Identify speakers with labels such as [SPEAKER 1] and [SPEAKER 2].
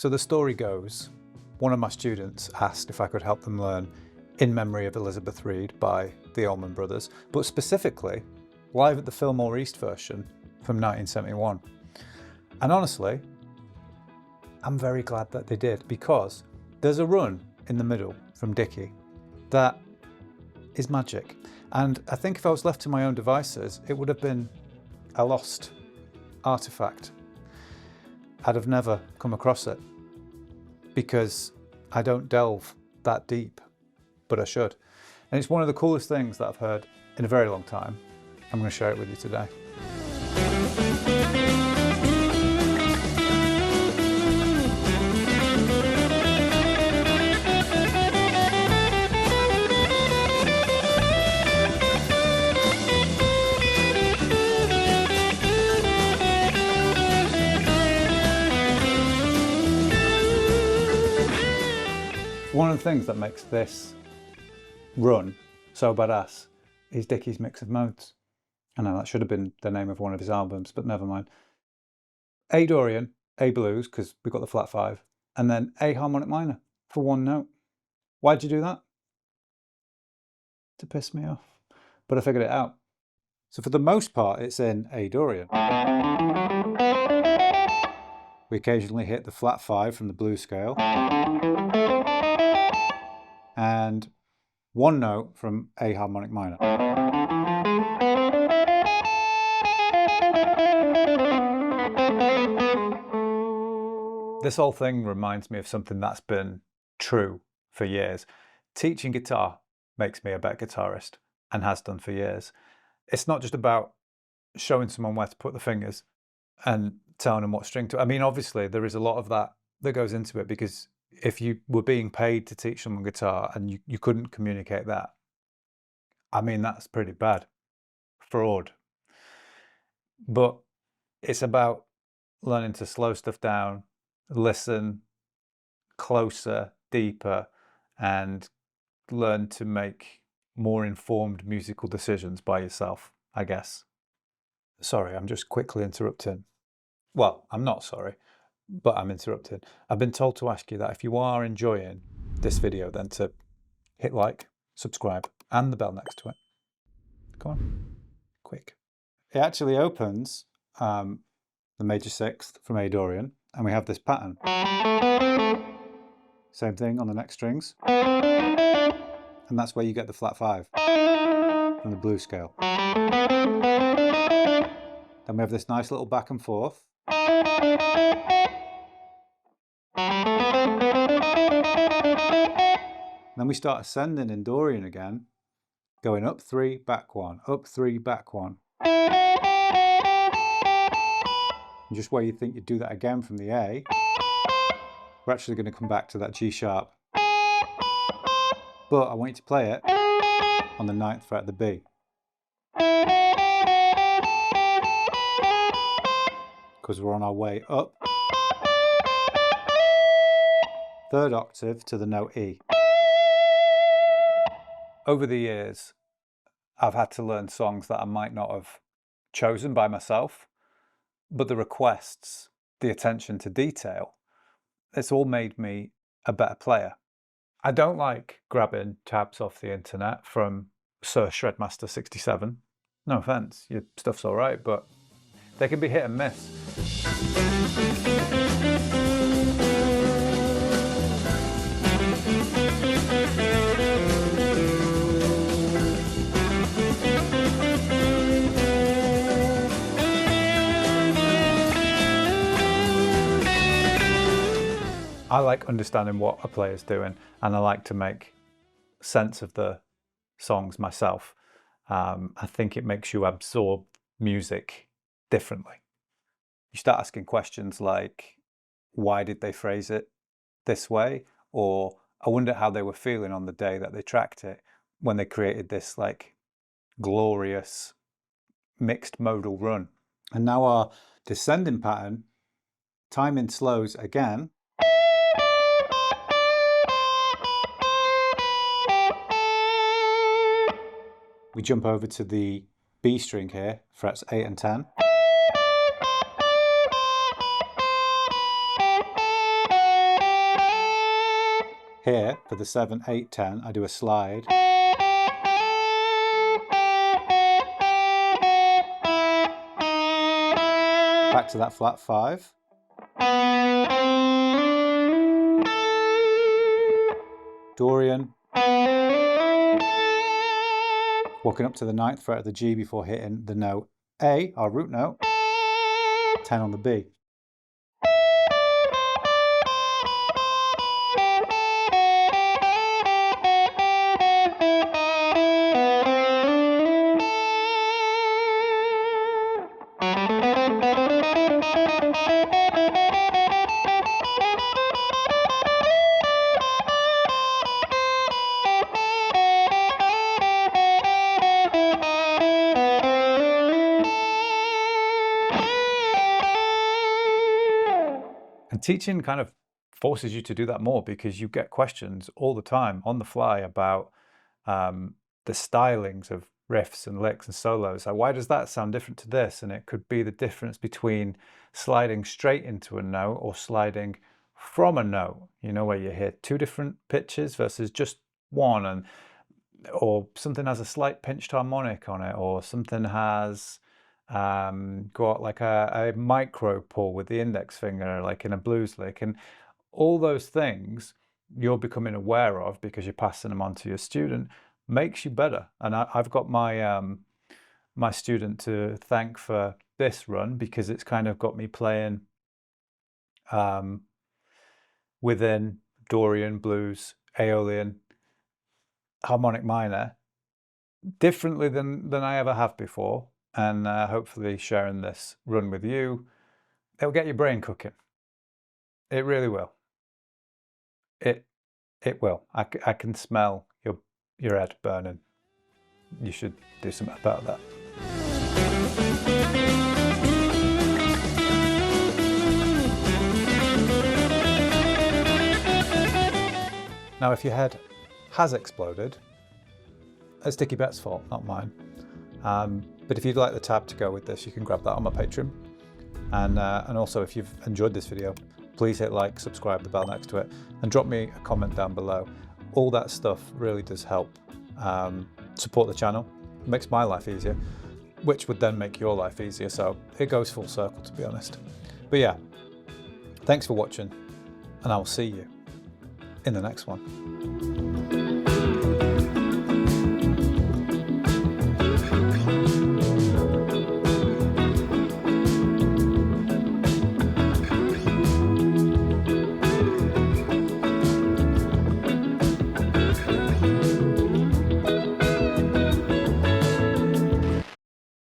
[SPEAKER 1] So the story goes, one of my students asked if I could help them learn In Memory of Elizabeth Reed by the Allman Brothers, but specifically live at the Fillmore East version from 1971. And honestly, I'm very glad that they did, because there's a run in the middle from Dickey that is magic. And I think if I was left to my own devices, it would have been a lost artifact. I'd have never come across it because I don't delve that deep, but I should. And it's one of the coolest things that I've heard in a very long time. I'm going to share it with you today. One of the things that makes this run so badass is Dickey's mix of modes. I know that should have been the name of one of his albums, but never mind. A Dorian, A blues, because we've got the flat 5, and then A harmonic minor for one note. Why'd you do that? To piss me off. But I figured it out. So for the most part, it's in A Dorian. We occasionally hit the flat 5 from the blues scale, and one note from A harmonic minor. This whole thing reminds me of something that's been true for years. Teaching guitar makes me a better guitarist, and has done for years. It's not just about showing someone where to put the fingers and telling them what string to. I mean, obviously there is a lot of that goes into it, because if you were being paid to teach someone guitar and you couldn't communicate that, I mean, that's pretty bad. Fraud. But it's about learning to slow stuff down, listen closer, deeper, and learn to make more informed musical decisions by yourself, I guess. Sorry, I'm just quickly interrupting. Well, I'm not sorry, but I'm interrupting. I've been told to ask you that if you are enjoying this video, then to hit like, subscribe, and the bell next to it. Go on, quick. It actually opens the major 6th from A Dorian, and we have this pattern. Same thing on the next strings. And that's where you get the flat 5 from the blues scale. Then we have this nice little back and forth. Then we start ascending in Dorian again, going up 3, back 1, up 3, back 1. And just where you think you'd do that again from the A, we're actually going to come back to that G sharp. But I want you to play it on the 9th fret of the B. Because we're on our way up 3rd octave to the note E. Over the years, I've had to learn songs that I might not have chosen by myself, but the requests, the attention to detail, it's all made me a better player. I don't like grabbing tabs off the internet from Sir Shredmaster 67. No offense, your stuff's all right, but they can be hit and miss. I like understanding what a player's doing, and I like to make sense of the songs myself. I think it makes you absorb music differently. You start asking questions like, why did they phrase it this way? Or I wonder how they were feeling on the day that they tracked it, when they created this like glorious mixed modal run. And now our descending pattern, time in slows again. We jump over to the B string here, frets 8 and 10. Here, for the 7, 8, 10, I do a slide. Back to that flat 5. Dorian. Walking up to the 9th fret of the G before hitting the note A, our root note. 10 on the B. And teaching kind of forces you to do that more, because you get questions all the time on the fly about the stylings of riffs and licks and solos. Like, why does that sound different to this? And it could be the difference between sliding straight into a note or sliding from a note, you know, where you hear 2 different pitches versus just one, and or something has a slight pinched harmonic on it, or something has got like a micro pull with the index finger, like in a blues lick. And all those things you're becoming aware of because you're passing them on to your student makes you better. And I've got my my student to thank for this run, because it's kind of got me playing within Dorian, blues, Aeolian, harmonic minor differently than I ever have before. And hopefully sharing this run with you, it'll get your brain cooking. It really will. It will. I can smell your head burning. You should do something about that. Now, if your head has exploded, it's Dickey Betts' fault, not mine. But if you'd like the tab to go with this, you can grab that on my Patreon. And also, if you've enjoyed this video, please hit like, subscribe, the bell next to it, and drop me a comment down below. All that stuff really does help support the channel. It makes my life easier, which would then make your life easier. So it goes full circle, to be honest. But yeah, thanks for watching, and I will see you in the next one.